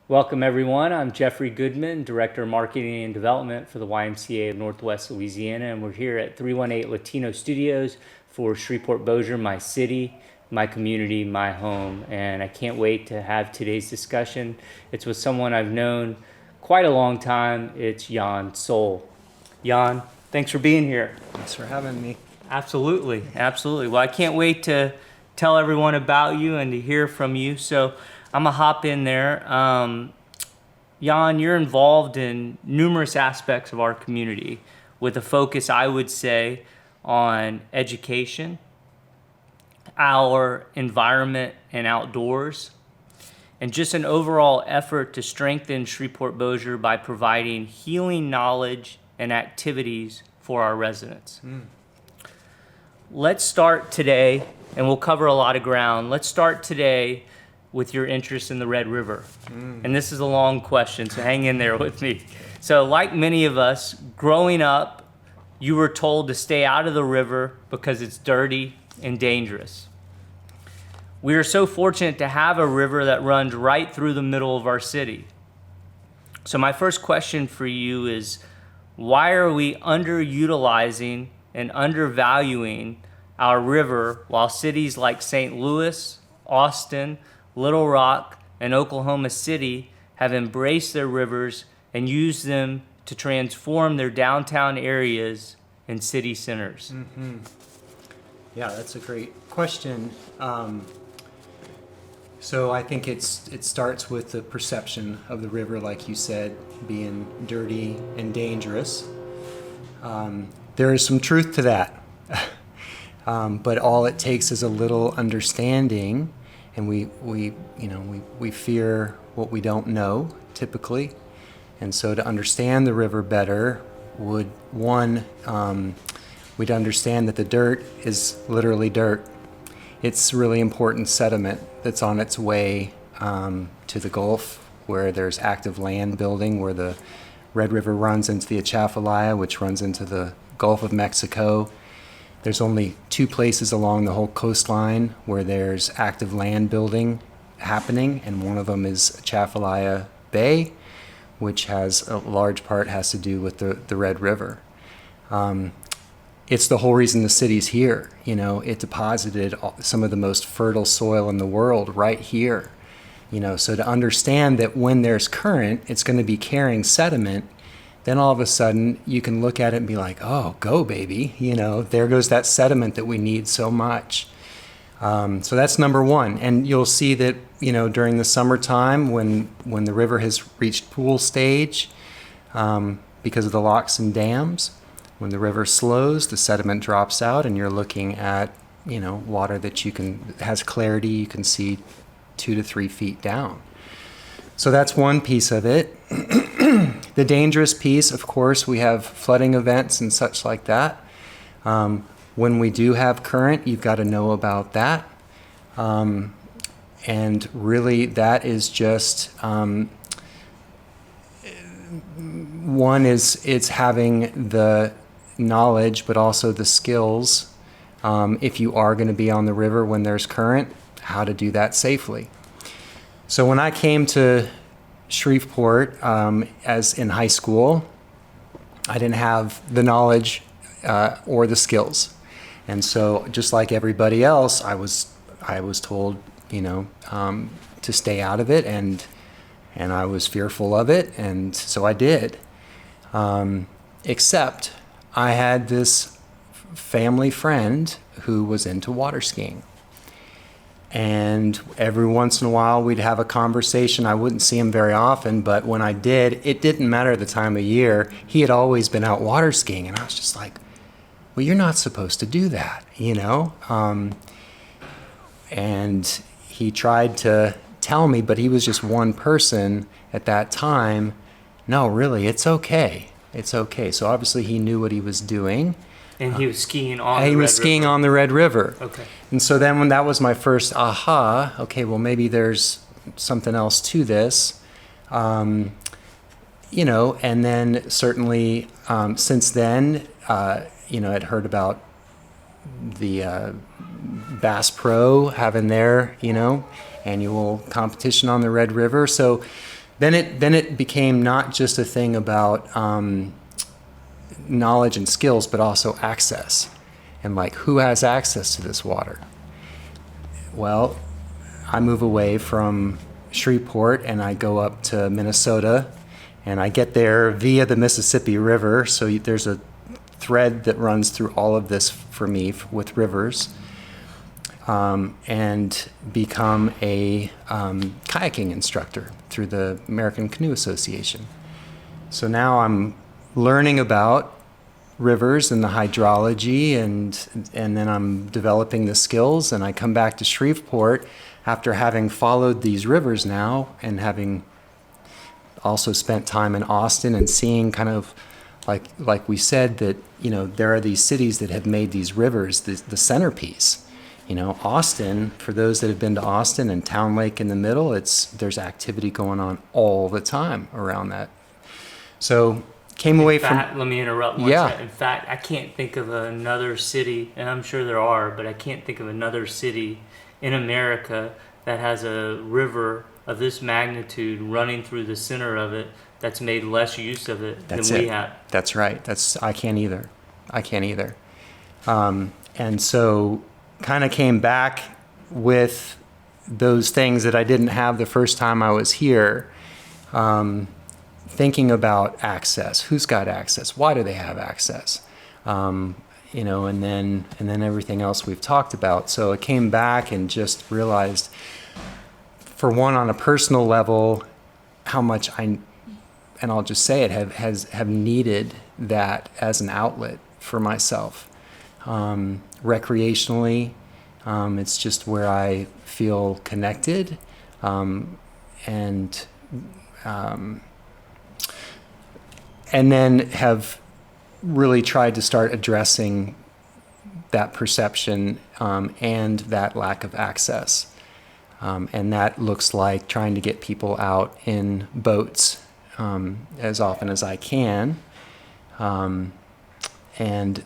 Welcome everyone, I'm Jeffrey Goodman, Director of Marketing and Development for the YMCA of Northwest Louisiana, and we're here at 318 Latino Studios for Shreveport-Bossier, my city, my community, my home, and I can't wait to have today's discussion. It's with someone I've known quite a long time. It's Jon Soul. Jon, thanks for being here. Thanks for having me. Absolutely. Well, I can't wait to tell everyone about you and to hear from you. So I'm gonna hop in there. Jon, you're involved in numerous aspects of our community with a focus, I would say, on education, our environment and outdoors, and just an overall effort to strengthen Shreveport-Bossier by providing healing knowledge and activities for our residents. Let's start today, and we'll cover a lot of ground. Let's start today with your interest in the Red River. And this is a long question, so hang in there with me. So like many of us, growing up, you were told to stay out of the river because it's dirty and dangerous. We are so fortunate to have a river that runs right through the middle of our city. So my first question for you is, why are we underutilizing and undervaluing our river while cities like St. Louis, Austin, Little Rock, and Oklahoma City have embraced their rivers and used them to transform their downtown areas and city centers? Yeah, that's a great question. So I think it starts with the perception of the river, like you said, being dirty and dangerous. There is some truth to that, but all it takes is a little understanding. And we fear what we don't know typically, and so to understand the river better would we'd understand that the dirt is literally dirt. It's really important sediment that's on its way to the Gulf, where there's active land building, where the Red River runs into the Atchafalaya, which runs into the Gulf of Mexico. There's only two places along the whole coastline where there's active land building happening, and one of them is Atchafalaya Bay, which has a large part has to do with the Red River. It's the whole reason the city's here. It deposited some of the most fertile soil in the world right here. So to understand that when there's current, it's going to be carrying sediment, then all of a sudden you can look at it and be like, oh, go baby, there goes that sediment that we need so much. So that's number one. And you'll see that, during the summertime when the river has reached pool stage, because of the locks and dams, when the river slows, the sediment drops out and you're looking at, water that has clarity, you can see 2 to 3 feet down. So that's one piece of it. The dangerous piece, of course, we have flooding events and such like that. When we do have current, you've got to know about that. And really, that is just, one is it's having the knowledge, but also the skills, if you are going to be on the river when there's current, how to do that safely. So when I came to Shreveport as in high school, I didn't have the knowledge or the skills, and so just like everybody else, I was told to stay out of it, and I was fearful of it, and so I did. Except I had this family friend who was into water skiing. And every once in a while we'd have a conversation. I wouldn't see him very often, but when I did, it didn't matter the time of year. He had always been out water skiing, and I was just like, well, you're not supposed to do that, and he tried to tell me, but he was just one person at that time. No, really, it's okay. So obviously he knew what he was doing. And he was skiing on the Red River. Okay. And so then when that was my first aha, okay, well, maybe there's something else to this, and then certainly since then, I'd heard about the Bass Pro having their, annual competition on the Red River. So then it became not just a thing about knowledge and skills, but also access, and like, who has access to this water? Well, I move away from Shreveport and I go up to Minnesota, and I get there via the Mississippi River. So there's a thread that runs through all of this for me with rivers, and become a kayaking instructor through the American Canoe Association. So now I'm learning about rivers and the hydrology, and then I'm developing the skills, and I come back to Shreveport after having followed these rivers now, and having also spent time in Austin and seeing kind of like we said, that, you know, there are these cities that have made these rivers the centerpiece. You know, Austin, for those that have been to Austin and Town Lake in the middle, there's activity going on all the time around that. So came away from. Let me interrupt one Yeah. second. In fact, I can't think of another city, and I'm sure there are, but I can't think of another city in America that has a river of this magnitude running through the center of it that's made less use of it than we have. That's right. I can't either. And so kind of came back with those things that I didn't have the first time I was here, thinking about access. Who's got access? Why do they have access? You know, and then everything else we've talked about. So I came back and just realized, for one, on a personal level, how much and I'll just say it, have needed that as an outlet for myself. Recreationally, it's just where I feel connected, and then have really tried to start addressing that perception, and that lack of access. And that looks like trying to get people out in boats as often as I can. And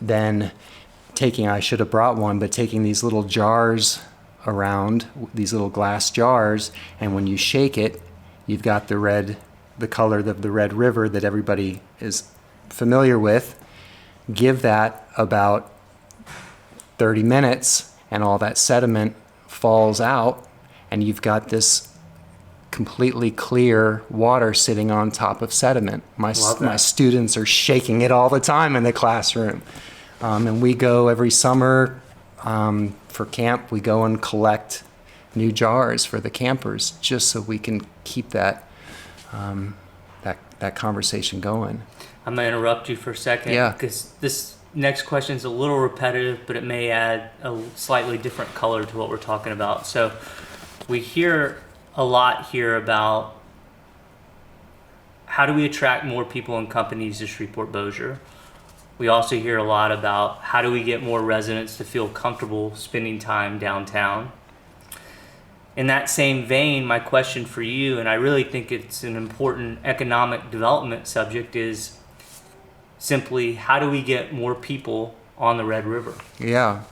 then I should have brought one, but taking these little jars around, these little glass jars, and when you shake it, you've got the color of the Red River that everybody is familiar with. Give that about 30 minutes, and all that sediment falls out, and you've got this completely clear water sitting on top of sediment. My students are shaking it all the time in the classroom. And we go every summer for camp, we go and collect new jars for the campers, just so we can keep that conversation going. I'm going to interrupt you for a second, because this next question is a little repetitive, but it may add a slightly different color to what we're talking about. So we hear a lot here about how do we attract more people and companies to Shreveport-Bossier. We also hear a lot about how do we get more residents to feel comfortable spending time downtown. In that same vein, my question for you, and I really think it's an important economic development subject, is simply how do we get more people on the Red River? Yeah.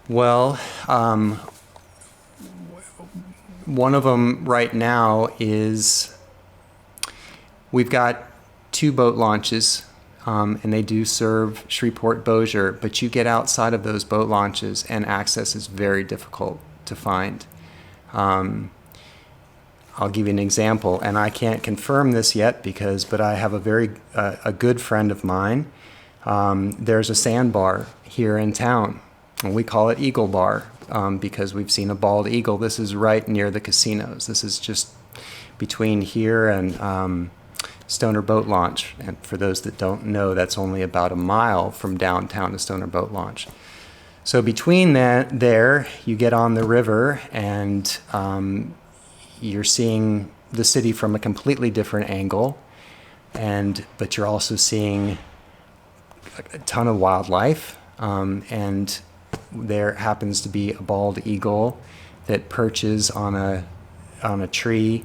Well, one of them right now is we've got 2 boat launches, and they do serve Shreveport-Bossier, but you get outside of those boat launches and access is very difficult to find. I'll give you an example, and I can't confirm this yet but I have a good friend of mine. There's a sandbar here in town, and we call it Eagle Bar, because we've seen a bald eagle. This is right near the casinos. This is just between here and Stoner Boat Launch. And for those that don't know, that's only about a mile from downtown to Stoner Boat Launch. So between there, you get on the river, and you're seeing the city from a completely different angle, but you're also seeing a ton of wildlife, and there happens to be a bald eagle that perches on a tree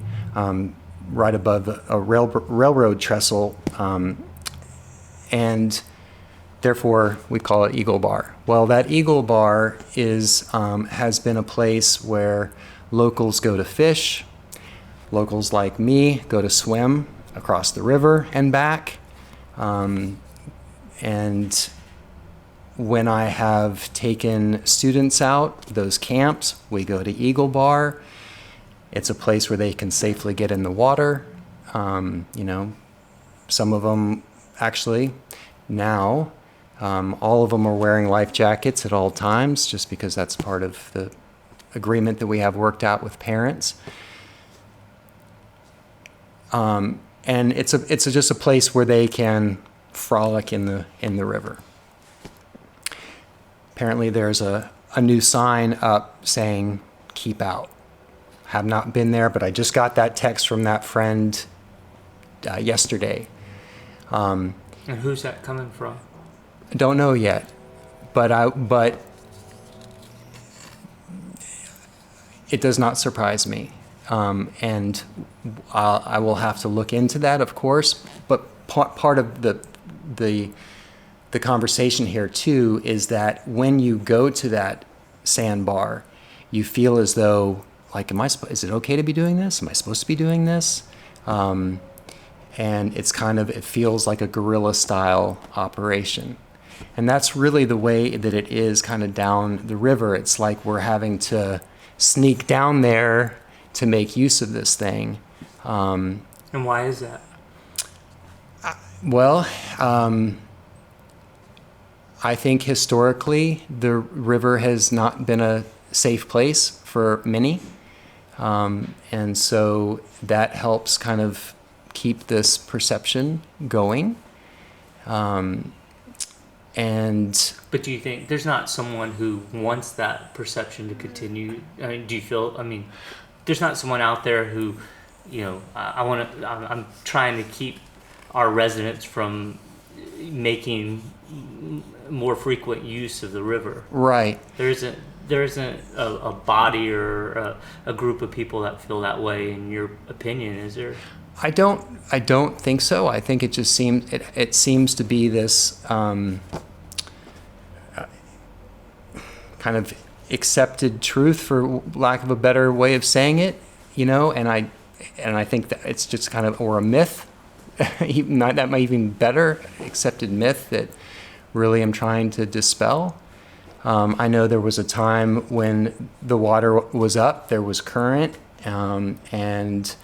right above a railroad trestle, and therefore we call it Eagle Bar. Well, that Eagle Bar has been a place where locals go to fish. Locals like me go to swim across the river and back. And when I have taken students out, those camps, we go to Eagle Bar. It's a place where they can safely get in the water. You know, some of them actually now, all of them are wearing life jackets at all times, just because that's part of the agreement that we have worked out with parents. And it's just a place where they can frolic in the river. Apparently there's a new sign up saying, "Keep out." Have not been there, but I just got that text from that friend yesterday. And who's that coming from? Don't know yet, but it does not surprise me. And I will have to look into that, of course. But part of the conversation here too is that when you go to that sandbar, you feel as though, like, is it okay to be doing this? Am I supposed to be doing this? And it feels like a guerrilla style operation. And that's really the way that it is kind of down the river. It's like we're having to sneak down there to make use of this thing. And why is that? Well, I think historically the river has not been a safe place for many. And so that helps kind of keep this perception going. But do you think there's not someone who wants that perception to continue? I mean, there's not someone out there who, you know, I'm trying to keep our residents from making more frequent use of the river. Right. There isn't a body or a group of people that feel that way, in your opinion, is there? I don't think so. I think it just seems to be this kind of accepted truth, for lack of a better way of saying it, you know. And I think that it's just kind of, or a myth, that might even better accepted myth that really I'm trying to dispel. I know there was a time when the water was up, there was current, and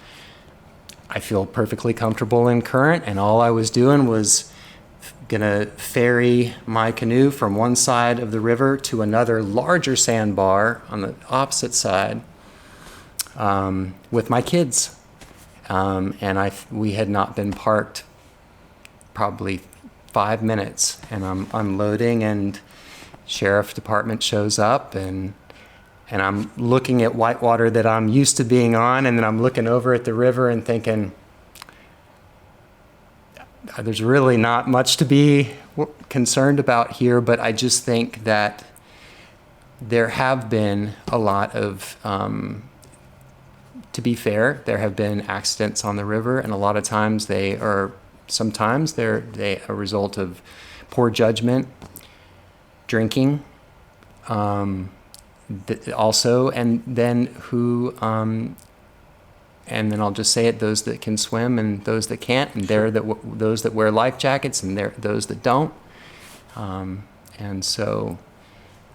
I feel perfectly comfortable in current, and all I was doing was gonna ferry my canoe from one side of the river to another larger sandbar on the opposite side with my kids. And we had not been parked probably 5 minutes, and I'm unloading, and sheriff department shows up, and I'm looking at whitewater that I'm used to being on, and then I'm looking over at the river and thinking, there's really not much to be concerned about here. But I just think that there have been a lot of, to be fair, there have been accidents on the river, and a lot of times sometimes they're a result of poor judgment, drinking, also, and then and then I'll just say it, those that can swim and those that can't, and those that wear life jackets and those that don't. And so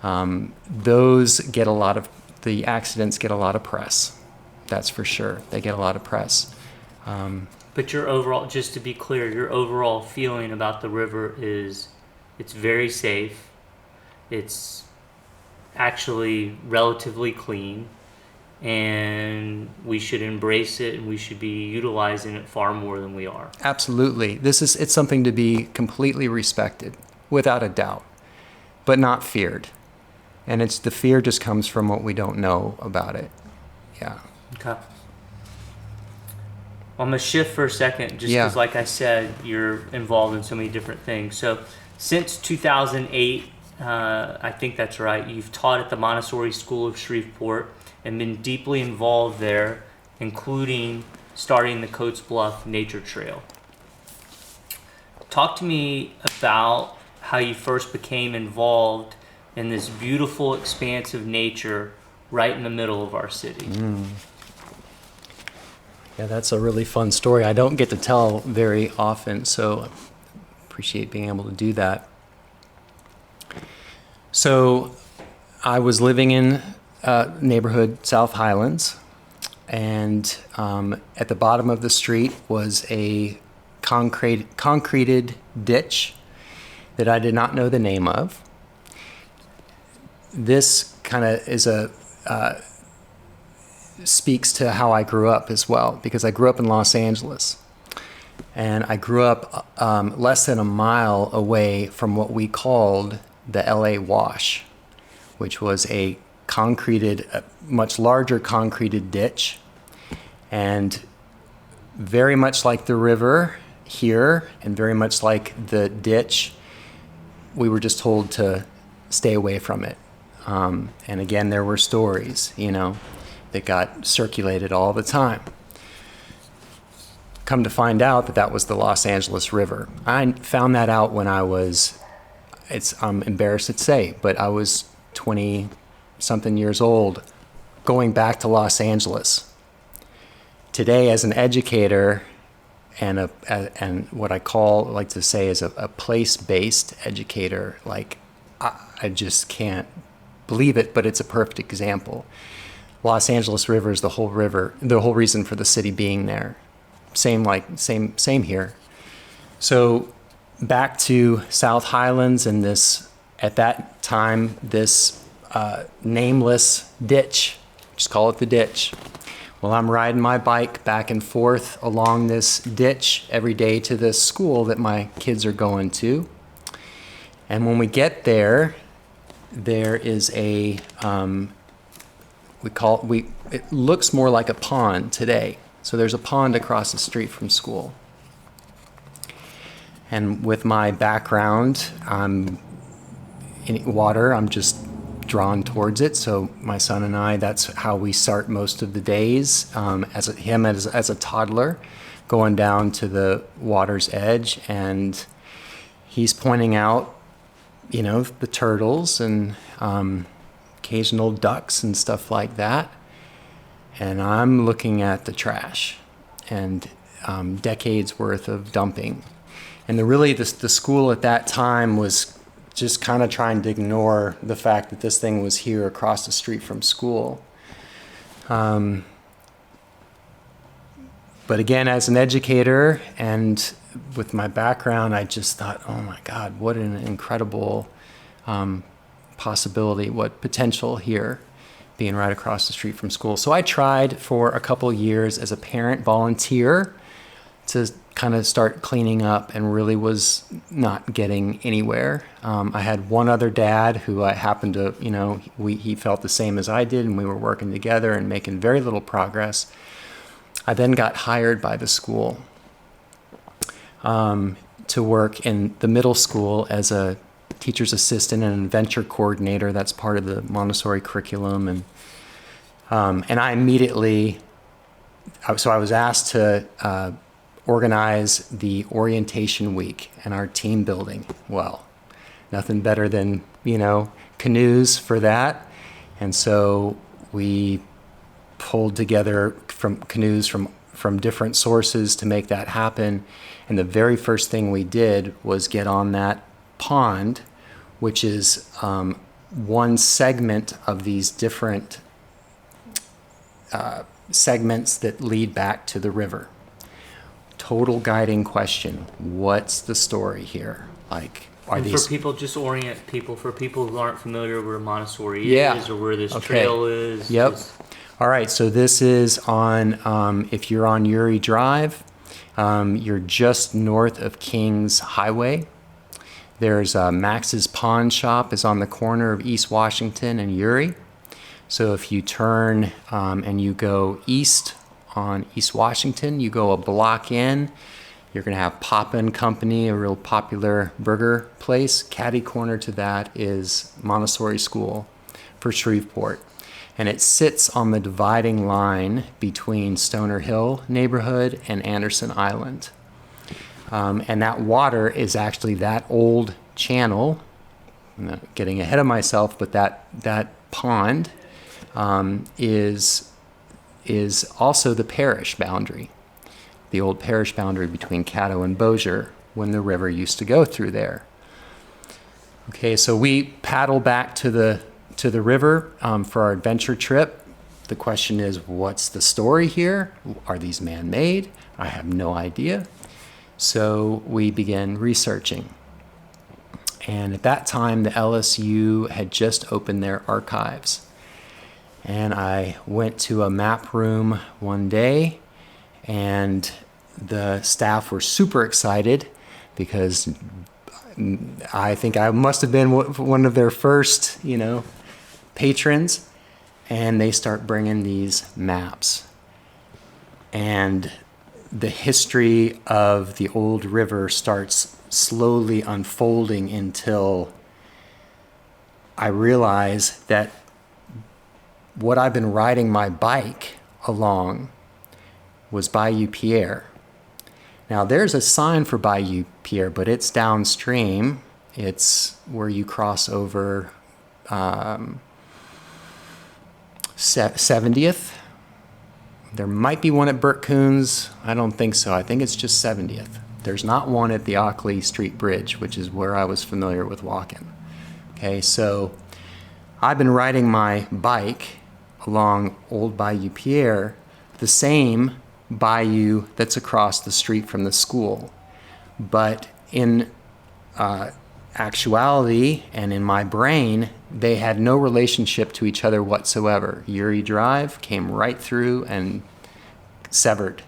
the accidents get a lot of press. That's for sure. They get a lot of press. But your overall, just to be clear, your overall feeling about the river is it's very safe. It's actually relatively clean, and we should embrace it, and we should be utilizing it far more than we are. Absolutely. It's something to be completely respected, without a doubt, but not feared. And the fear just comes from what we don't know about it. Yeah. Okay. I'm going to shift for a second, just because, like I said, you're involved in so many different things. So since 2008, I think that's right, you've taught at the Montessori School of Shreveport and been deeply involved there, including starting the Coates Bluff Nature Trail. Talk to me about how you first became involved in this beautiful expanse of nature right in the middle of our city. Yeah, that's a really fun story. I don't get to tell very often, so I appreciate being able to do that. So I was living in neighborhood South Highlands, and at the bottom of the street was a concreted ditch that I did not know the name of. This kind of is speaks to how I grew up as well, because I grew up in Los Angeles, and I grew up less than a mile away from what we called the LA Wash, which was a much larger concreted ditch, and very much like the river here, and very much like the ditch, we were just told to stay away from it. And again, there were stories, that got circulated all the time. Come to find out that was the Los Angeles River. I found that out when I'm embarrassed to say, but I was 20-something years old, going back to Los Angeles. Today, as an educator and what I like to say is a place-based educator, I just can't believe it, but it's a perfect example. Los Angeles River is the whole reason for the city being there. Same here. So back to South Highlands and at that time, this nameless ditch, just call it the ditch. Well, I'm riding my bike back and forth along this ditch every day to this school that my kids are going to. And when we get there is it looks more like a pond today. So there's a pond across the street from school. And with my background, in water, I'm just drawn towards it. So my son and I, that's how we start most of the days, as a toddler, going down to the water's edge, and he's pointing out, the turtles and occasional ducks and stuff like that. And I'm looking at the trash and decades worth of dumping. And the school at that time was just kind of trying to ignore the fact that this thing was here across the street from school. But again, as an educator and with my background, I just thought, oh my God, what an incredible possibility, what potential here, being right across the street from school. So I tried for a couple years as a parent volunteer to kind of start cleaning up, and really was not getting anywhere. I had one other dad who I happened to, he felt the same as I did, and we were working together and making very little progress. I then got hired by the school to work in the middle school as a teacher's assistant and adventure coordinator. That's part of the Montessori curriculum. And I immediately, I was asked to organize the orientation week and our team building. Well, nothing better than, canoes for that. And so we pulled together canoes from different sources to make that happen. And the very first thing we did was get on that pond, which is one segment of these different segments that lead back to the river. Total guiding question. What's the story here? For people, just orient people, for people who aren't familiar where Montessori is or where this Okay. trail is. Yep. All right, so this is on, if you're on Uri Drive, you're just north of Kings Highway. There's Max's Pawn Shop is on the corner of East Washington and Uri. So if you turn and you go east on East Washington, you go a block in, you're going to have Papa & Company, a real popular burger place. Catty corner to that is Montessori School for Shreveport. And it sits on the dividing line between Stoner Hill neighborhood and Anderson Island. And that water is actually that old channel. I'm not getting ahead of myself, but that pond is is also the parish boundary, the old parish boundary between Caddo and Bossier when the river used to go through there. Okay, so we paddle back to the river for our adventure trip. The question is, what's the story here? Are these man-made? I have no idea. So we begin researching. And at that time, the LSU had just opened their archives. And I went to a map room one day, and the staff were super excited because I think I must have been one of their first, patrons. And they start bringing these maps. And the history of the old river starts slowly unfolding until I realize that what I've been riding my bike along was Bayou Pierre. Now there's a sign for Bayou Pierre, but it's downstream. It's where you cross over 70th. There might be one at Burt Coons. I don't think so. I think it's just 70th. There's not one at the Ockley Street Bridge, which is where I was familiar with walking. Okay, so I've been riding my bike along Old Bayou Pierre, the same bayou that's across the street from the school. But in actuality and in my brain, they had no relationship to each other whatsoever. Uri Drive came right through and severed.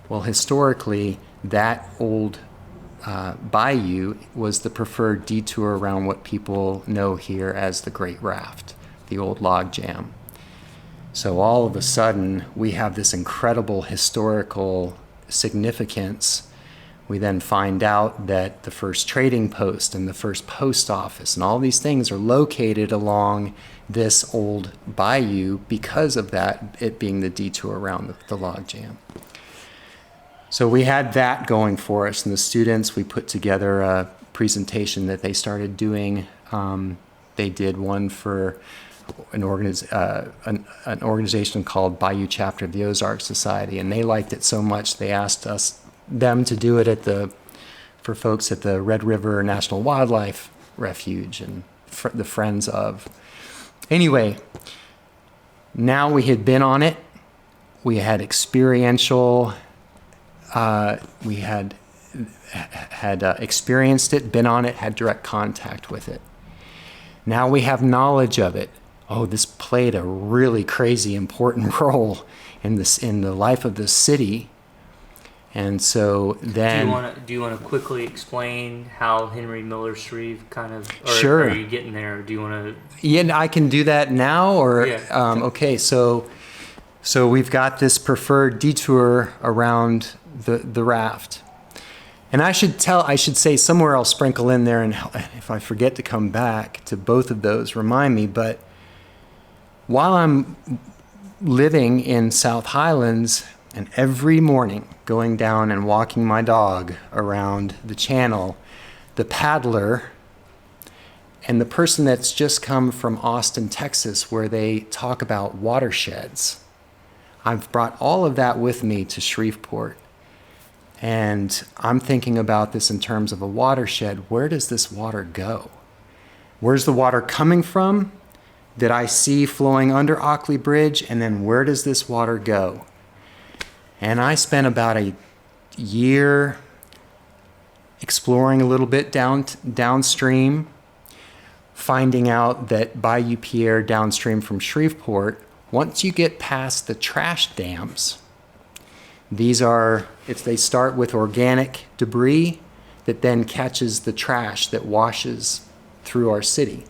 Well, historically, that old bayou was the preferred detour around what people know here as the Great Raft, the old log jam. So all of a sudden, we have this incredible historical significance. We then find out that the first trading post and the first post office and all these things are located along this old bayou because of that, it being the detour around the log jam. So we had that going for us, and the students, we put together a presentation that they started doing. They did one for an organization called Bayou Chapter of the Ozark Society, and they liked it so much they asked them to do it for folks at the Red River National Wildlife Refuge and the Friends of. Anyway, now we had been on it. We had experiential. We had experienced it, been on it, had direct contact with it. Now we have knowledge of it. Oh, this played a really crazy important role in the life of this city. And so then, do you want to quickly explain how Henry Miller Shreve kind of? Or sure. Are you getting there? Or do you want to? Yeah, I can do that now. Or yeah. Okay, so we've got this preferred detour around the raft, and I should say somewhere I'll sprinkle in there, and if I forget to come back to both of those, remind me. But while I'm living in South Highlands, and every morning going down and walking my dog around the channel, the paddler and the person that's just come from Austin, Texas, where they talk about watersheds, I've brought all of that with me to Shreveport. And I'm thinking about this in terms of a watershed. Where does this water go? Where's the water coming from that I see flowing under Ockley Bridge? And then where does this water go? And I spent about a year exploring a little bit downstream, finding out that Bayou Pierre downstream from Shreveport, once you get past the trash dams, they start with organic debris that then catches the trash that washes through our city.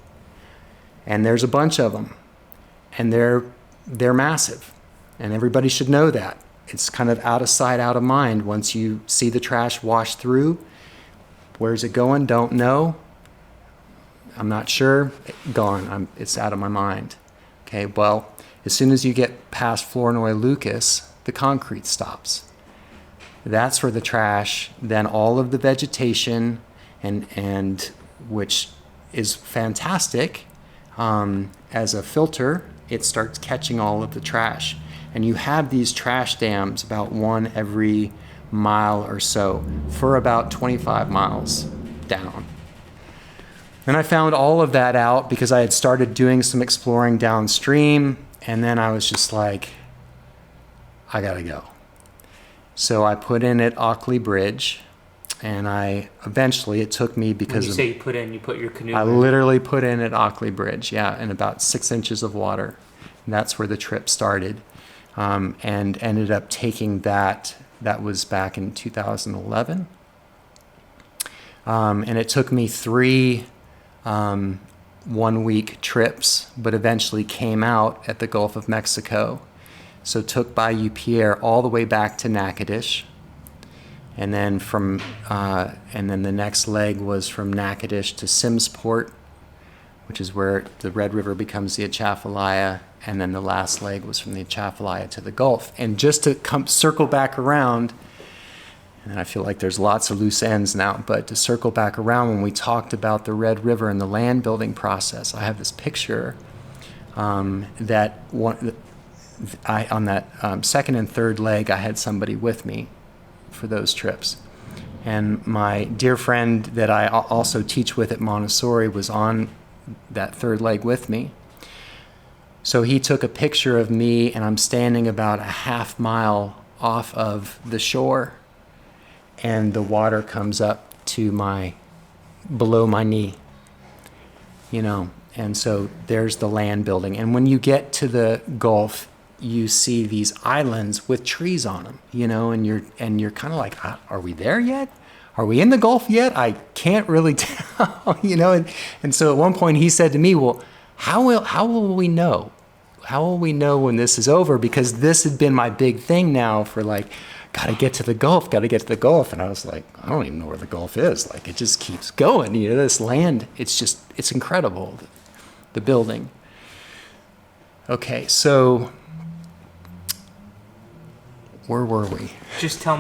And there's a bunch of them, and they're massive, and everybody should know that. It's kind of out of sight, out of mind. Once you see the trash wash through, where's it going? Don't know. I'm not sure. Gone. It's out of my mind. Okay, well, as soon as you get past Flournoy Lucas, the concrete stops. That's where the trash, then all of the vegetation, and which is fantastic as a filter, it starts catching all of the trash. And you have these trash dams, about one every mile or so, for about 25 miles down. And I found all of that out because I had started doing some exploring downstream, and then I was just like, I gotta go. So I put in at Ockley Bridge, and it took me because When you say you put in, you put your canoe I in. literally put in at Ockley Bridge, yeah, in about 6 inches of water. And that's where the trip started, and ended up taking that. That was back in 2011. And it took me 3 one-week trips, but eventually came out at the Gulf of Mexico. So took Bayou Pierre all the way back to Natchitoches. And then the next leg was from Natchitoches to Simmsport, which is where the Red River becomes the Atchafalaya, and then the last leg was from the Atchafalaya to the Gulf. And just to circle back around, and I feel like there's lots of loose ends now, but to circle back around, when we talked about the Red River and the land building process, I have this picture on that second and third leg, I had somebody with me for those trips. And my dear friend that I also teach with at Montessori was on that third leg with me. So he took a picture of me, and I'm standing about a half mile off of the shore, and the water comes up to below my knee, and so there's the land building. And when you get to the Gulf, you see these islands with trees on them, and you're kind of like, are we there yet? Are we in the Gulf yet? I can't really tell, and so at one point he said to me, well, how will we know? How will we know when this is over? Because this had been my big thing now for gotta get to the Gulf. And I was like, I don't even know where the Gulf is. It just keeps going. This land, it's incredible, the building. Okay, so where were we? Just tell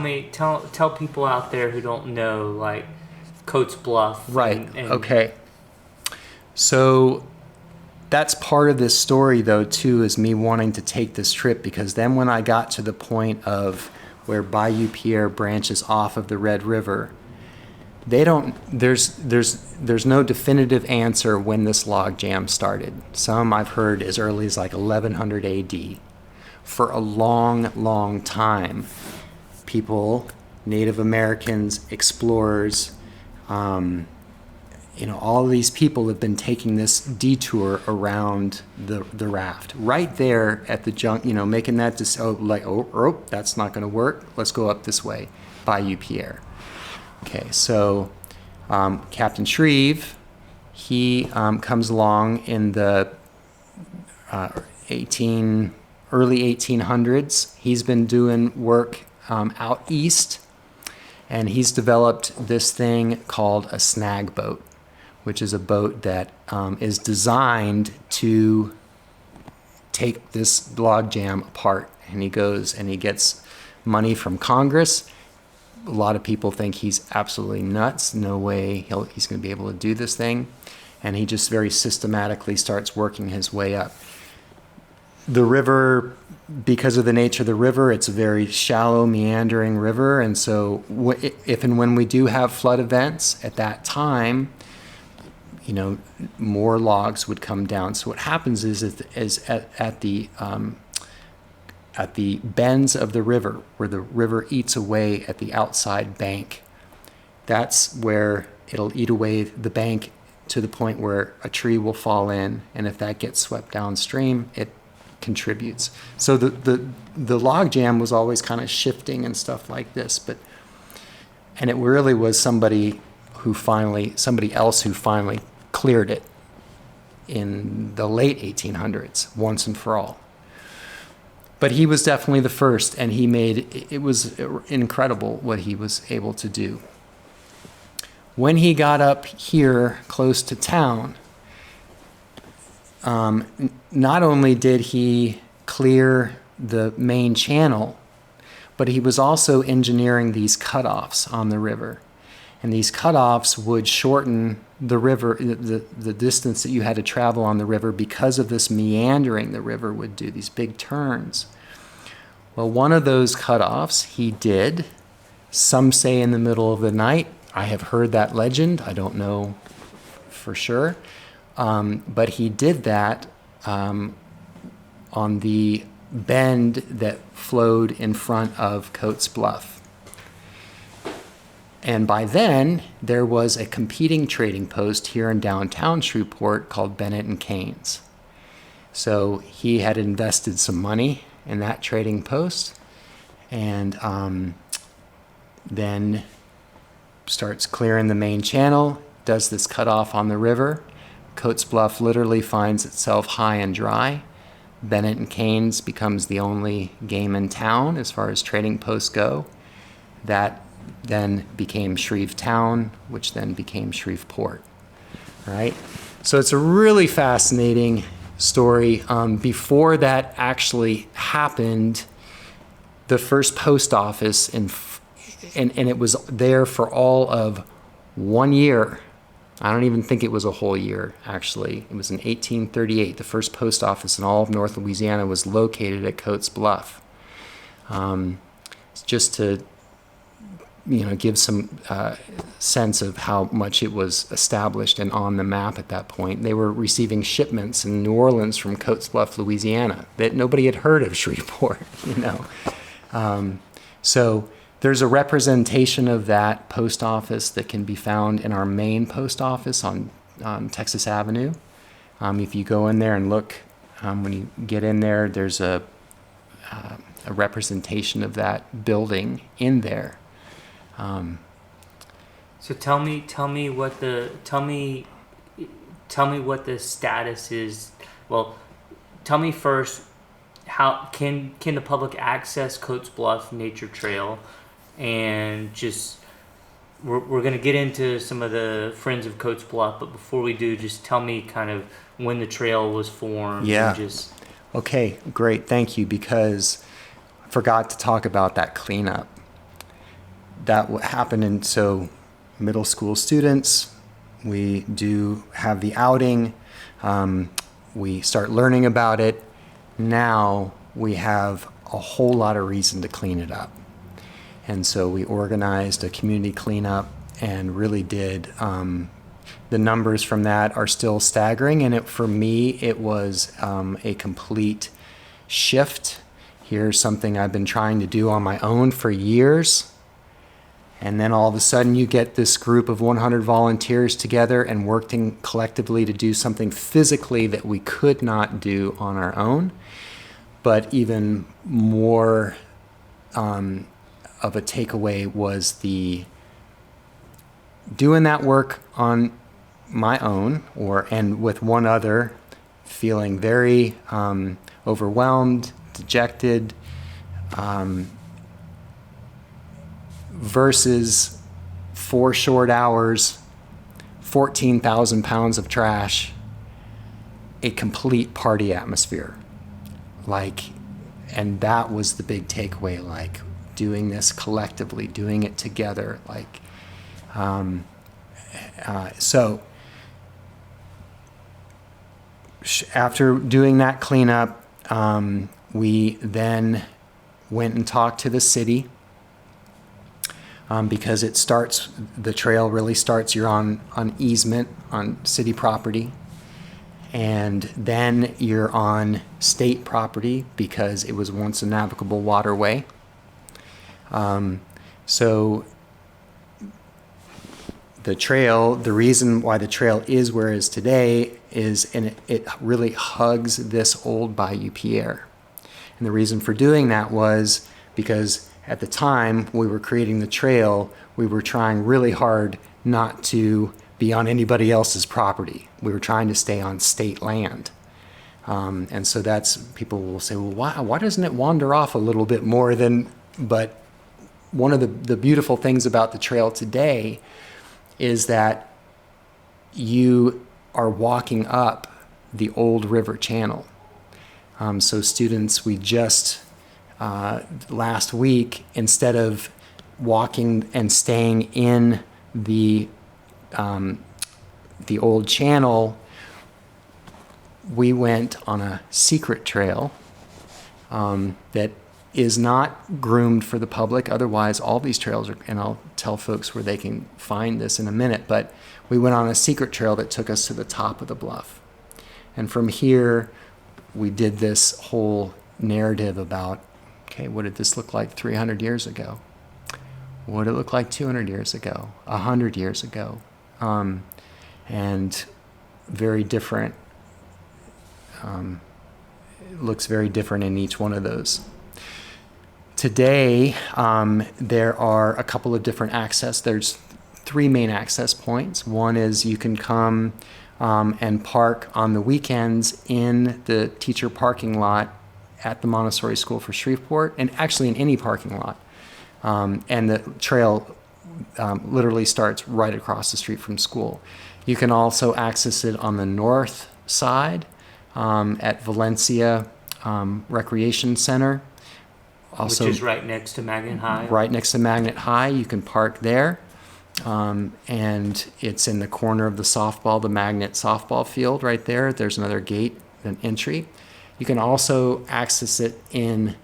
people out there who don't know, Coates Bluff. Right, okay. So that's part of this story, though, too, is me wanting to take this trip, because then when I got to the point of where Bayou Pierre branches off of the Red River, there's no definitive answer when this log jam started. Some I've heard as early as 1100 AD. For a long, long time, people, Native Americans, explorers, all of these people have been taking this detour around the raft. Right there at the making that that's not going to work. Let's go up this way, Bayou Pierre. Okay, so Captain Shreve, he comes along in the early 1800s. He's been doing work out east, and he's developed this thing called a snag boat, which is a boat that is designed to take this log jam apart. And he goes and he gets money from Congress. A lot of people think he's absolutely nuts. No way he's going to be able to do this thing. And he just very systematically starts working his way up. The river, because of the nature of the river, it's a very shallow, meandering river. And so if and when we do have flood events at that time, more logs would come down. So what happens is at the bends of the river, where the river eats away at the outside bank, that's where it'll eat away the bank to the point where a tree will fall in, and if that gets swept downstream, it contributes. So the log jam was always kind of shifting and stuff like this, and it really was somebody else who finally cleared it in the late 1800s, once and for all. But he was definitely the first, and it was incredible what he was able to do. When he got up here close to town, not only did he clear the main channel, but he was also engineering these cutoffs on the river. And these cutoffs would shorten the river, the distance that you had to travel on the river, because of this meandering the river would do, these big turns. Well, one of those cutoffs he did. Some say in the middle of the night. I have heard that legend. I don't know for sure. But he did that on the bend that flowed in front of Coates Bluff. And by then, there was a competing trading post here in downtown Shreveport called Bennett and Keynes. So he had invested some money in that trading post, and then starts clearing the main channel, does this cutoff on the river. Coates Bluff literally finds itself high and dry. Bennett and Keynes becomes the only game in town as far as trading posts go. That then became Shrevetown, which then became Shreveport, right? So it's a really fascinating story. Before that actually happened, the first post office, and it was there for all of 1 year. I don't even think it was a whole year, actually. It was in 1838. The first post office in all of North Louisiana was located at Coates Bluff. Just to give some sense of how much it was established and on the map at that point. They were receiving shipments in New Orleans from Coates Bluff, Louisiana, that nobody had heard of Shreveport, So there's a representation of that post office that can be found in our main post office on Texas Avenue. If you go in there and look, when you get in there, there's a representation of that building in there. So tell me what the status is. Well, tell me first, how can the public access Coates Bluff Nature Trail, and just we're gonna get into some of the Friends of Coates Bluff, but before we do, just tell me kind of when the trail was formed. Yeah. And Okay, great, thank you, because I forgot to talk about that cleanup. That happened, and so middle school students, we do have the outing, we start learning about it. Now we have a whole lot of reason to clean it up. And so we organized a community cleanup and really did. The numbers from that are still staggering, and for me, it was a complete shift. Here's something I've been trying to do on my own for years. And then all of a sudden you get this group of 100 volunteers together and working collectively to do something physically that we could not do on our own. But even more of a takeaway was the doing that work on my own and with one other, feeling very overwhelmed, dejected, versus 4 short hours, 14,000 pounds of trash, a complete party atmosphere. And that was the big takeaway, doing this collectively, doing it together, so after doing that cleanup, we then went and talked to the city. Because the trail really starts, you're on easement on city property, and then you're on state property because it was once a navigable waterway. So the trail, the reason why the trail is where it is today and it really hugs this old Bayou Pierre. And the reason for doing that was because at the time we were creating the trail, we were trying really hard not to be on anybody else's property. We were trying to stay on state land. And so people will say, well, why doesn't it wander off a little bit more but one of the beautiful things about the trail today is that you are walking up the old river channel. So students, we just, last week, instead of walking and staying in the old channel, we went on a secret trail that is not groomed for the public. Otherwise, all these trails are, and I'll tell folks where they can find this in a minute, but we went on a secret trail that took us to the top of the bluff. And from here, we did this whole narrative about, okay, what did this look like 300 years ago? What did it look like 200 years ago, 100 years ago? And very different, it looks very different in each one of those. Today, there are a couple of different access. There's 3 main access points. One is you can come and park on the weekends in the teacher parking lot at the Montessori School for Shreveport, and actually in any parking lot. And the trail literally starts right across the street from school. You can also access it on the north side at Valencia Recreation Center. Also, which is right next to Magnet High. Right next to Magnet High. You can park there. And it's in the corner of the Magnet softball field right there. There's another gate, an entry. You can also access it in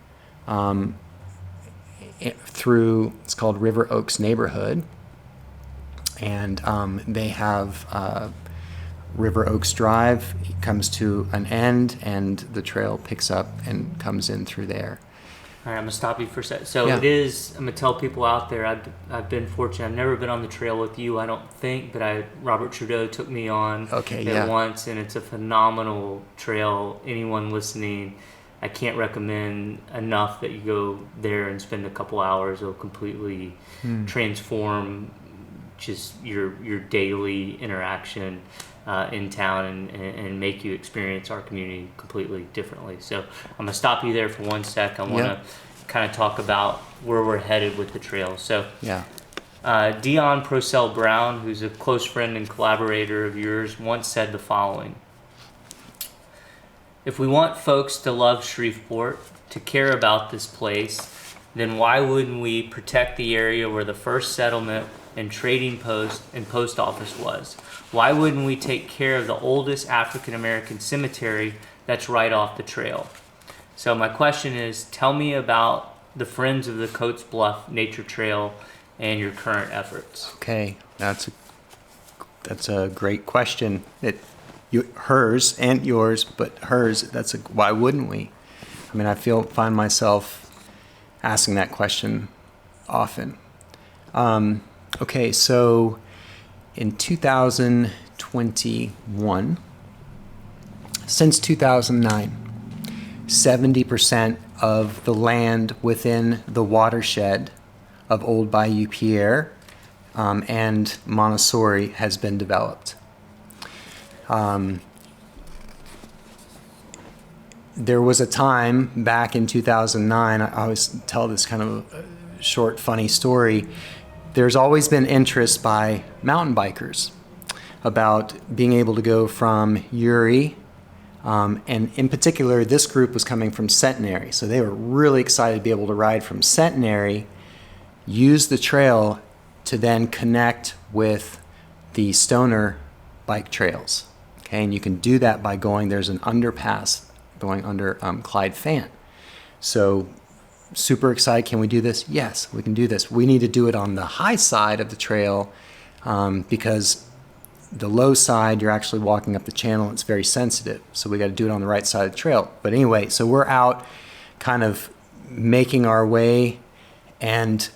through, it's called River Oaks Neighborhood. And they have River Oaks Drive. It comes to an end, and the trail picks up and comes in through there. All right, I'm gonna stop you for a second. So Yeah. it is. I'm gonna tell people out there. I've been fortunate. I've never been on the trail with you, I don't think, but Robert Trudeau took me on it once, and it's a phenomenal trail. Anyone listening, I can't recommend enough that you go there and spend a couple hours. It'll completely transform just your daily interaction in town and make you experience our community completely differently. So I'm gonna stop you there for one sec. I want to kind of talk about where we're headed with the trail. So Dionne Procell-Brown, who's a close friend and collaborator of yours, once said the following: if we want folks to love Shreveport, to care about this place, then why wouldn't we protect the area where the first settlement and trading post and post office was? Why wouldn't we take care of the oldest African American cemetery that's right off the trail? So my question is, tell me about the Friends of the Coates Bluff Nature Trail and your current efforts. Okay, that's a great question. Hers and yours, but hers. Why wouldn't we? I mean, find myself asking that question often. Okay, so in 2021, since 2009, 70% of the land within the watershed of Old Bayou Pierre and Montessori has been developed. There was a time back in 2009, I always tell this kind of short, funny story. There's always been interest by mountain bikers about being able to go from Uri, and in particular, this group was coming from Centenary. So they were really excited to be able to ride from Centenary, use the trail to then connect with the Stoner bike trails. Okay, and you can do that by there's an underpass going under Clyde Fant. So super excited. Can we do this? Yes, we can do this. We need to do it on the high side of the trail because the low side, you're actually walking up the channel. It's very sensitive. So we got to do it on the right side of the trail. But anyway, so we're out kind of making our way. And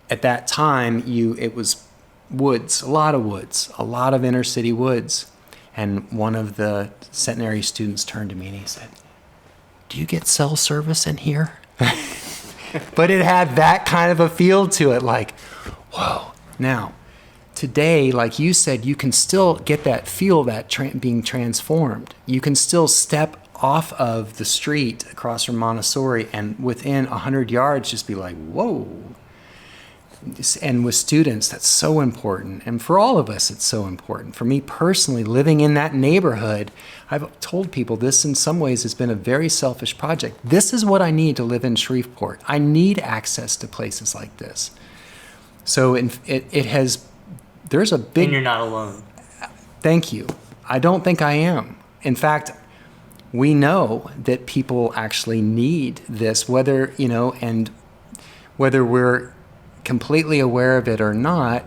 at that time, it was woods, a lot of inner city woods. And one of the Centenary students turned to me and he said, "Do you get cell service in here?" But it had that kind of a feel to it, like, whoa. Now, today, like you said, you can still get that feel, that being transformed. You can still step off of the street across from Montessori and within 100 yards just be like, whoa. And with students, that's so important. And for all of us, it's so important. For me personally, living in that neighborhood, I've told people this in some ways has been a very selfish project. This is what I need to live in Shreveport. I need access to places like this. So there's a big... And you're not alone. Thank you. I don't think I am. In fact, we know that people actually need this, whether, and whether we're completely aware of it or not.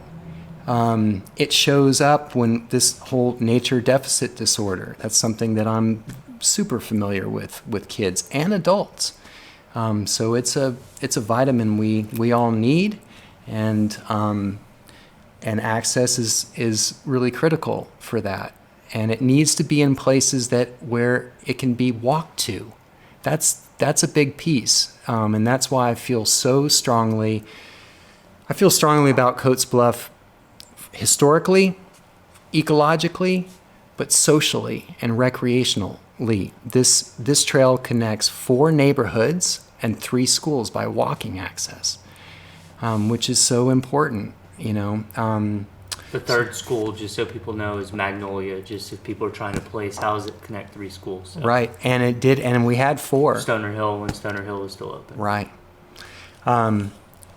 It shows up when this whole nature deficit disorder, that's something that I'm super familiar with kids and adults. So it's a vitamin we all need, and access is really critical for that. And it needs to be in places where it can be walked to. That's a big piece, and that's why I feel strongly about Coates Bluff, historically, ecologically, but socially and recreationally. This trail connects 4 neighborhoods and 3 schools by walking access, which is so important. The third school, just so people know, is Magnolia. Just if people are trying to place, how does it connect 3 schools? So Right, and it did, and we had 4. Stoner Hill, when Stoner Hill was still open. Right.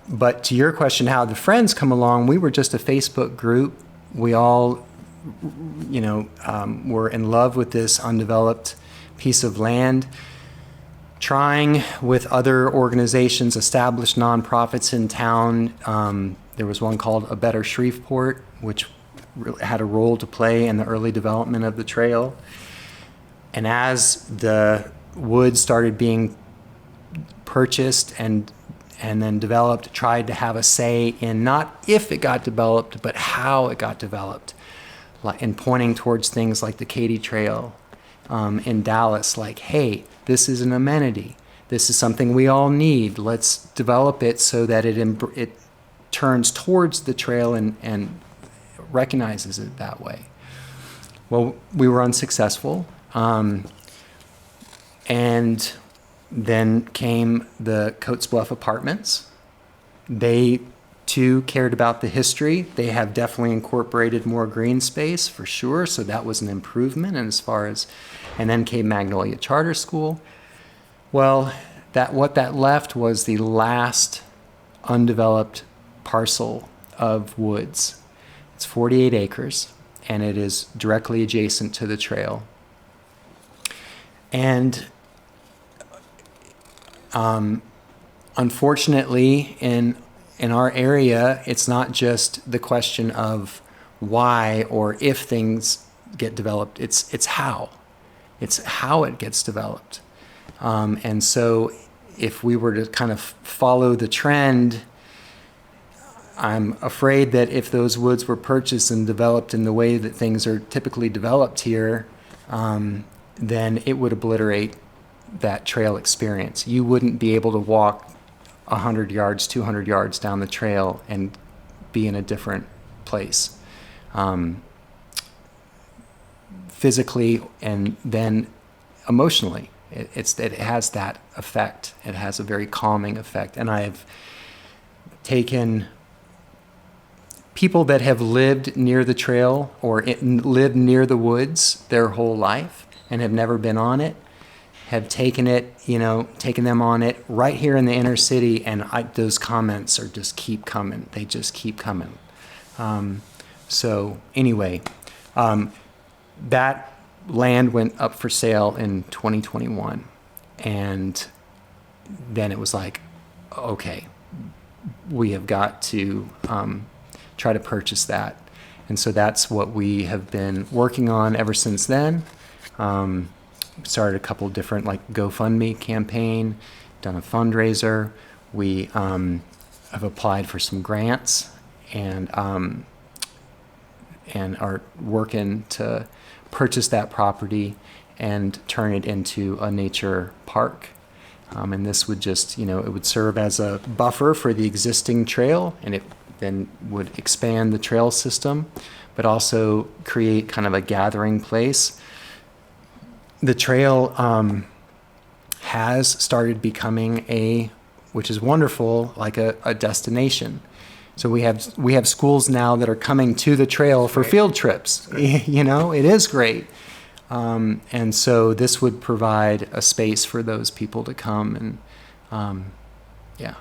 But to your question, how the friends come along, we were just a Facebook group. We all, were in love with this undeveloped piece of land, trying with other organizations, established nonprofits in town. There was one called A Better Shreveport, which had a role to play in the early development of the trail. And as the woods started being purchased and then developed, tried to have a say in not if it got developed, but how it got developed, and pointing towards things like the Katy Trail in Dallas, like, hey, this is an amenity. This is something we all need. Let's develop it so that it turns towards the trail and recognizes it that way. Well, we were unsuccessful. And then came the Coates Bluff Apartments. They too cared about the history. They have definitely incorporated more green space for sure, so that was an improvement. And then came Magnolia Charter School. Well, what that left was the last undeveloped parcel of woods. It's 48 acres, and it is directly adjacent to the trail. And unfortunately, in our area, it's not just the question of why or if things get developed. It's how. It's how it gets developed. And so if we were to kind of follow the trend, I'm afraid that if those woods were purchased and developed in the way that things are typically developed here, then it would obliterate that trail experience. You wouldn't be able to walk 100 yards, 200 yards down the trail and be in a different place. Physically and then emotionally. It has that effect. It has a very calming effect. And I've taken people that have lived near the trail or lived near the woods their whole life and have never been on it, have taken them on it right here in the inner city, and those comments are just keep coming. They just keep coming. So anyway, that land went up for sale in 2021, and then it was like, okay, we have got to try to purchase that. And so that's what we have been working on ever since then. Started a couple different GoFundMe campaign, done a fundraiser. We have applied for some grants and are working to purchase that property and turn it into a nature park. And this would just, it would serve as a buffer for the existing trail, and it then would expand the trail system, but also create kind of a gathering place. The trail has started becoming which is wonderful, like a destination. So we have schools now that are coming to the trail for field trips. It is great. And so this would provide a space for those people to come and, yeah.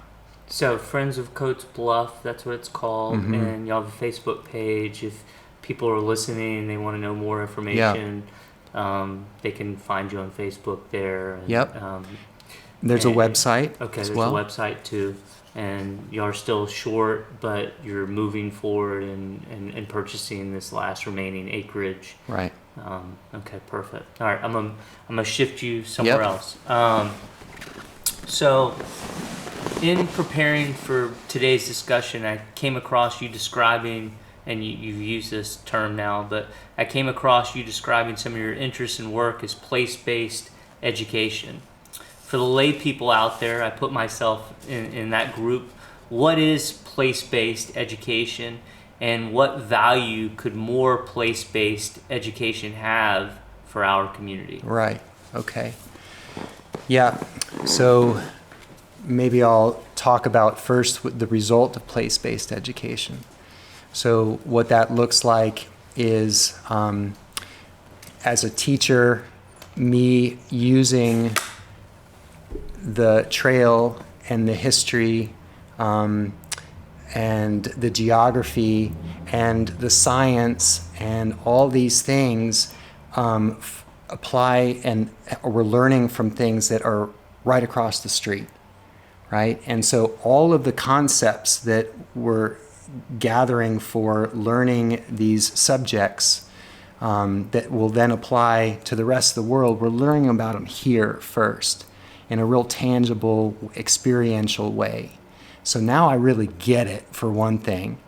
So Friends of Coates Bluff, that's what it's called. Mm-hmm. And you have a Facebook page. If people are listening and they want to know more information, they can find you on Facebook there. And, Yep. There's a website Okay, as there's well. a website too. And you are still short, but you're moving forward and purchasing this last remaining acreage. Right. Okay, perfect. All right, I'm gonna shift you somewhere Yep. else. So, in preparing for today's discussion, I came across you describing, and you've used this term now, but I came across you describing some of your interests and work as place-based education. For the lay people out there, I put myself in that group. What is place-based education, and what value could more place-based education have for our community? Right. Okay. Yeah. So maybe I'll talk about first the result of place-based education. So what that looks like is, as a teacher, me using the trail and the history and the geography and the science and all these things apply, and we're learning from things that are right across the street, right? And so all of the concepts that we're gathering for learning these subjects that will then apply to the rest of the world, we're learning about them here first in a real tangible, experiential way. So now I really get it, for one thing.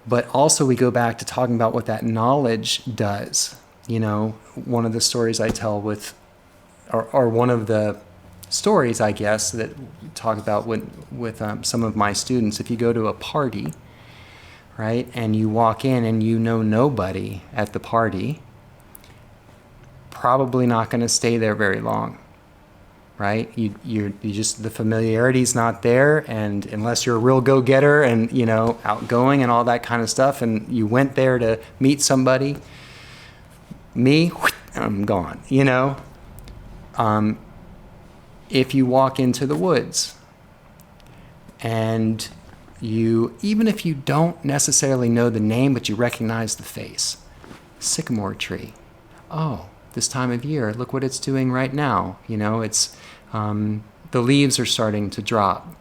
But also we go back to talking about what that knowledge does. You know, one of the stories I tell or one of the stories, I guess, that talk about with some of my students, if you go to a party, right, and you walk in and you know nobody at the party, probably not going to stay there very long. Right? You just, the familiarity's not there, and unless you're a real go-getter and, you know, outgoing and all that kind of stuff, and you went there to meet somebody, I'm gone, you know? If you walk into the woods and even if you don't necessarily know the name, but you recognize the face, sycamore tree. Oh, this time of year, look what it's doing right now. You know, it's the leaves are starting to drop.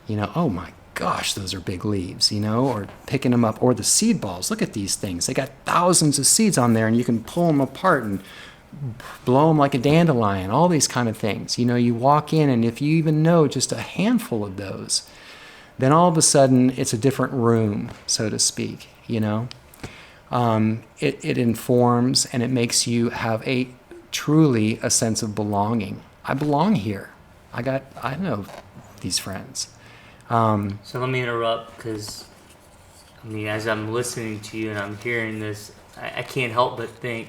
You know, oh my gosh, those are big leaves, you know, or picking them up, or the seed balls. Look at these things. They got thousands of seeds on there, and you can pull them apart and blow them like a dandelion, all these kind of things. You know, you walk in, and if you even know just a handful of those, then all of a sudden it's a different room, so to speak, you know. It informs, and it makes you have truly a sense of belonging. I belong here. I know these friends. So let me interrupt, because, I mean, as I'm listening to you and I'm hearing this, I can't help but think,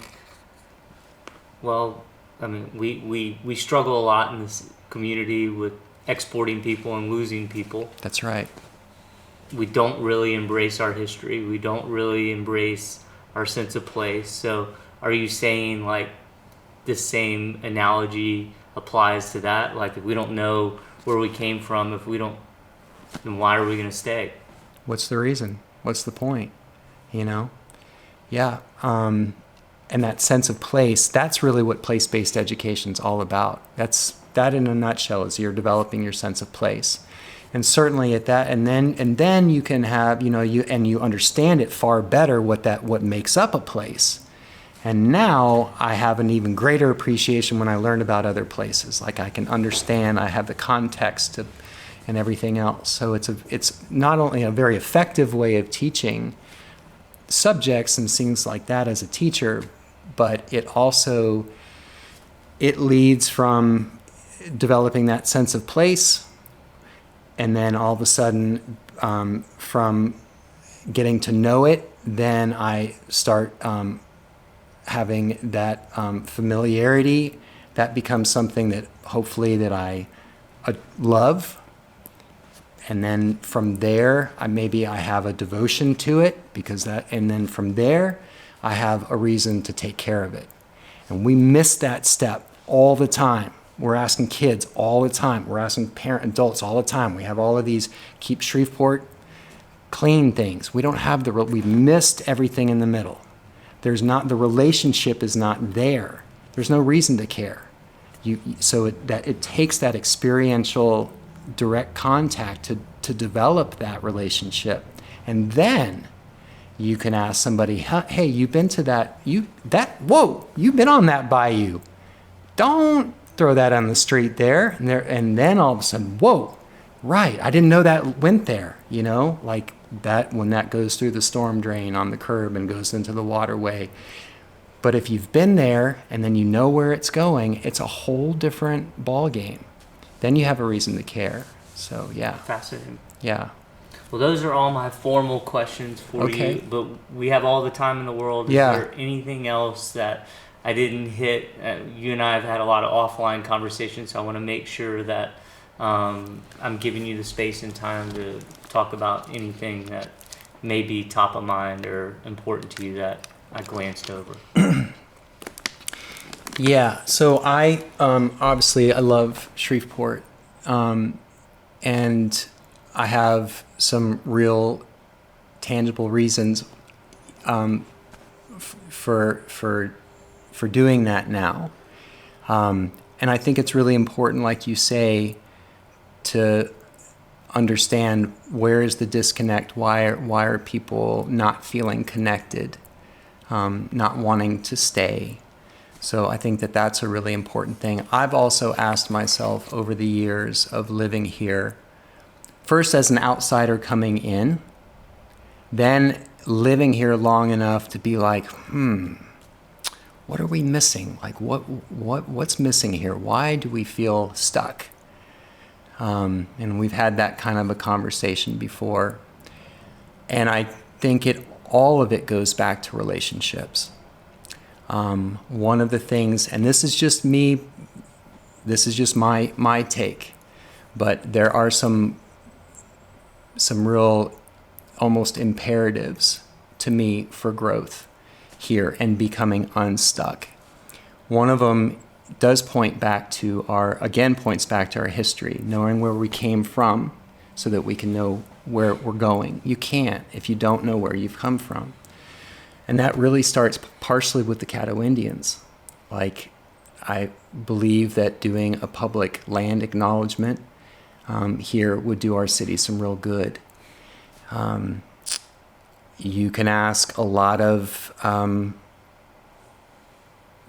well, I mean, we struggle a lot in this community with exporting people and losing people. That's right. We don't really embrace our history. We don't really embrace our sense of place. So are you saying, like, the same analogy applies to that? Like, if we don't know where we came from, then why are we going to stay? What's the reason? What's the point? You know? Yeah. And that sense of place, that's really what place-based education is all about. That in a nutshell is you're developing your sense of place. And certainly at that, and then you can have, you know, you understand it far better what makes up a place. And now I have an even greater appreciation when I learn about other places. Like, I can understand, I have the context and everything else. So it's not only a very effective way of teaching subjects and things like that as a teacher, but it leads from developing that sense of place, and then all of a sudden, from getting to know it, then I start having that familiarity. That becomes something that hopefully that I love. And then from there, I have a devotion to it, and then from there, I have a reason to take care of it. And we miss that step all the time. We're asking kids all the time. We're asking adults all the time. We have all of these keep Shreveport clean things. We don't have we've missed everything in the middle. The relationship is not there. There's no reason to care. It takes that experiential direct contact to develop that relationship. And then you can ask somebody, hey, you've been to whoa, you've been on that bayou. Don't throw that on the street there. And then all of a sudden, whoa, right, I didn't know that went there, like that when that goes through the storm drain on the curb and goes into the waterway. But if you've been there and then you know where it's going, it's a whole different ball game. Then you have a reason to care. So, yeah. Fascinating. Yeah. Well, those are all my formal questions for you, but we have all the time in the world. Is there anything else that I didn't hit? You and I have had a lot of offline conversations, so I want to make sure that I'm giving you the space and time to talk about anything that may be top of mind or important to you that I glanced over. Yeah, so I obviously I love Shreveport, and I have some real tangible reasons for doing that now, and I think it's really important, like you say, to understand where is the disconnect. Why are people not feeling connected? Not wanting to stay. So I think that that's a really important thing. I've also asked myself over the years of living here, first as an outsider coming in, then living here long enough to be like, what are we missing? Like what's missing here? Why do we feel stuck? And we've had that kind of a conversation before. And I think all of it goes back to relationships. One of the things, and this is just me, this is just my take, but there are some real almost imperatives to me for growth here and becoming unstuck. One of them points back to our history, knowing where we came from so that we can know where we're going. You can't if you don't know where you've come from. And that really starts partially with the Caddo Indians. Like, I believe that doing a public land acknowledgement here would do our city some real good. You can ask a lot of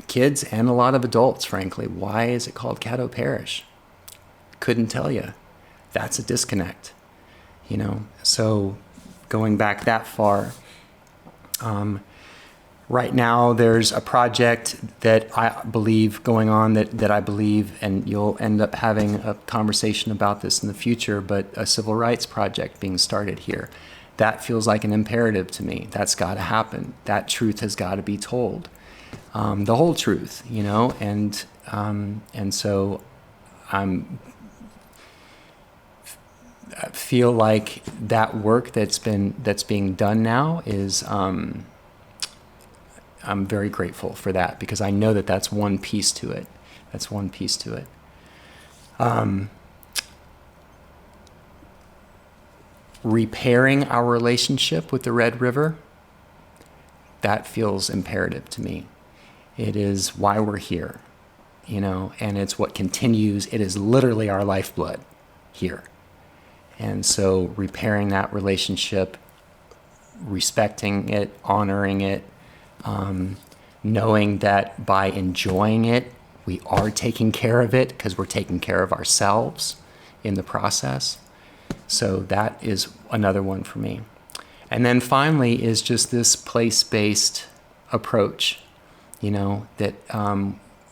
kids and a lot of adults, frankly, why is it called Caddo Parish? Couldn't tell you. That's a disconnect. So going back that far, right now there's a project that I believe going on that I believe, and you'll end up having a conversation about this in the future, but a civil rights project being started here. That feels like an imperative to me. That's got to happen. That truth has got to be told. The whole truth, and so I feel like that work that's being done now is I'm very grateful for that, because I know that that's one piece to it. Repairing our relationship with the Red River, that feels imperative to me. It is why we're here, and it's what continues. It is literally our lifeblood here. And so repairing that relationship, respecting it, honoring it, knowing that by enjoying it, we are taking care of it because we're taking care of ourselves in the process. So that is another one for me. And then finally is just this place-based approach, that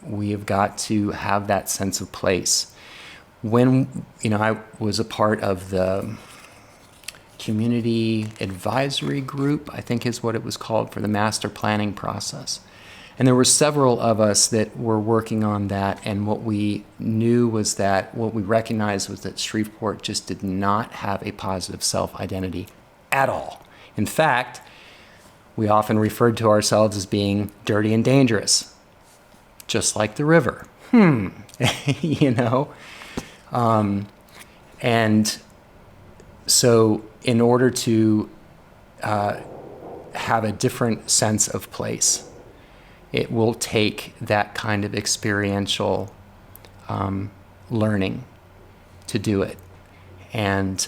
we have got to have that sense of place. When, I was a part of the community advisory group, I think is what it was called, for the master planning process. And there were several of us that were working on that, and what we recognized was that Shreveport just did not have a positive self-identity at all. In fact, we often referred to ourselves as being dirty and dangerous, just like the river. And so in order to have a different sense of place, it will take that kind of experiential learning to do it. And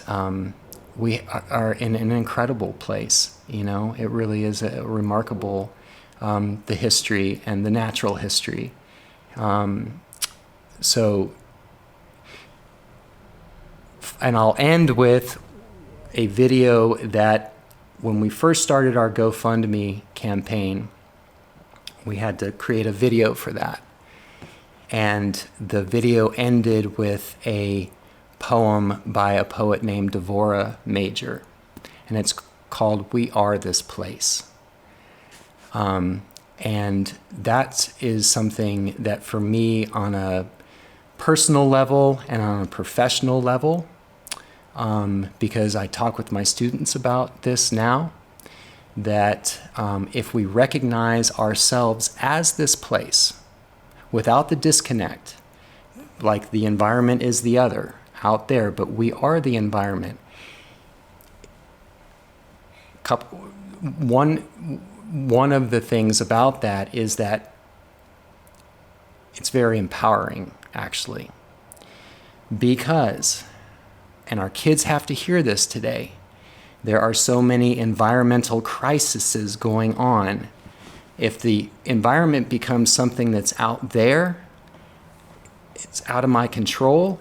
we are in an incredible place. It really is a remarkable, the history and the natural history. And I'll end with a video that when we first started our GoFundMe campaign, we had to create a video for that. And the video ended with a poem by a poet named Devorah Major. And it's called "We Are This Place." And that is something that for me, on a personal level and on a professional level, because I talk with my students about this now, that if we recognize ourselves as this place without the disconnect, like the environment is the other out there, but we are the environment. One of the things about that is that it's very empowering, actually, because, and our kids have to hear this today, there are so many environmental crises going on. If the environment becomes something that's out there, it's out of my control,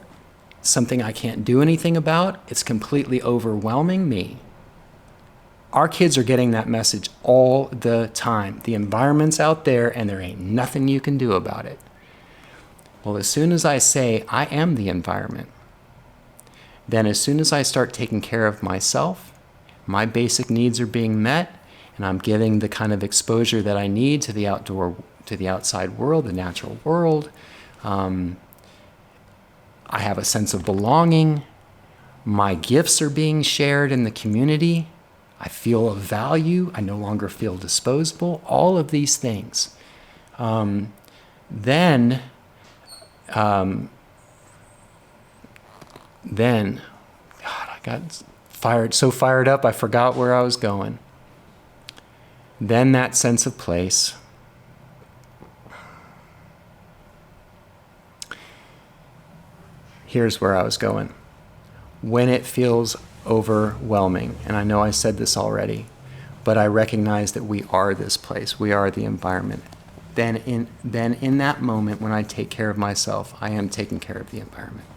something I can't do anything about, it's completely overwhelming me. Our kids are getting that message all the time. The environment's out there and there ain't nothing you can do about it. Well, as soon as I say I am the environment, then as soon as I start taking care of myself, my basic needs are being met, and I'm getting the kind of exposure that I need to the outside world, the natural world. I have a sense of belonging. My gifts are being shared in the community. I feel of value. I no longer feel disposable. All of these things. Then, God, I got so fired up, I forgot where I was going. Then that sense of place. Here's where I was going. When it feels overwhelming, and I know I said this already, but I recognize that we are this place, we are the environment. Then in that moment, when I take care of myself, I am taking care of the environment.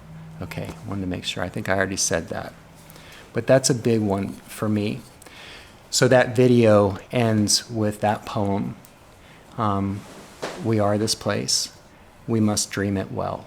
Okay, wanted to make sure. I think I already said that. But that's a big one for me. So that video ends with that poem. We are this place. We must dream it well.